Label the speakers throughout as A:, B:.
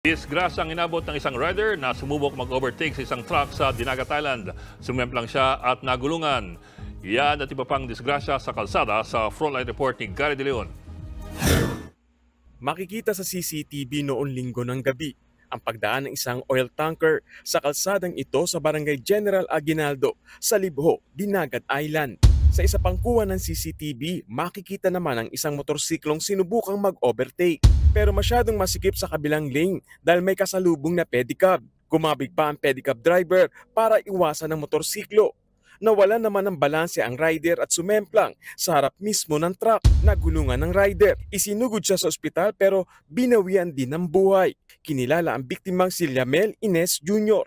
A: Disgrasyang inabot ng isang rider na sumubok mag-overtake sa isang truck sa Dinagat Island. Sumemplang siya at nagulungan. Yan at iba pang disgrasya sa kalsada sa Frontline Report ni Gary De Leon.
B: Makikita sa CCTV noon Linggo ng gabi ang pagdaan ng isang oil tanker sa kalsadang ito sa Barangay General Aguinaldo sa Libho, Dinagat Island. Sa isa pang kuha ng CCTV, makikita naman ang isang motorsiklong sinubukang mag-overtake. Pero masyadong masikip sa kabilang lane dahil may kasalubong na pedicab. Gumabig pa ang pedicab driver para iwasan ang motorsiklo. Nawala naman ng balanse ang rider at sumemplang sa harap mismo ng truck. Nagulungan ng rider. Isinugod siya sa ospital pero binawian din ng buhay. Kinilala ang biktimang si Liamel Ines Jr.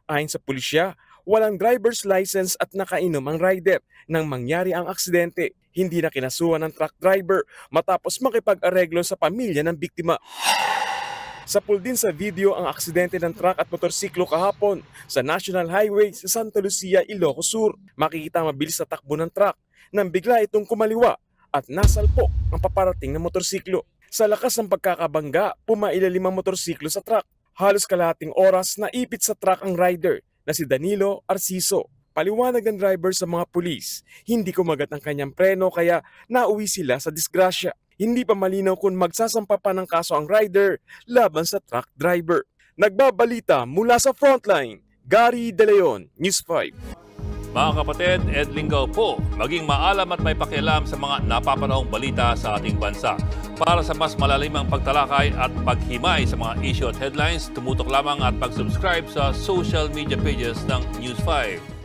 B: Ayon sa pulisya, walang driver's license at nakainom ang rider nang mangyari ang aksidente. Hindi na kinasuhan ng truck driver matapos makipag-areglo sa pamilya ng biktima. Sapul din sa video ang aksidente ng truck at motorsiklo kahapon sa National Highway sa Santa Lucia, Ilocos Sur. Makikita ang mabilis na takbo ng truck nang bigla itong kumaliwa at nasalpok ang paparating na motorsiklo. Sa lakas ng pagkakabangga, pumailalim ang motorsiklo sa truck. Halos kalahating oras na ipit sa truck ang rider na si Danilo Arciso. Paliwanag ng driver sa mga pulis, hindi kumagat ang kanyang preno kaya nauwi sila sa disgrasya. Hindi pa malinaw kung magsasampa pa ng kaso ang rider laban sa truck driver. Nagbabalita mula sa Frontline, Gary De Leon, News 5.
A: Mga kapatid, Ed Lingaw po, maging maalam at may pakialam sa mga napapanahong balita sa ating bansa. Para sa mas malalimang pagtalakay at paghimay sa mga issue at headlines, tumutok lamang at mag-subscribe sa social media pages ng News 5.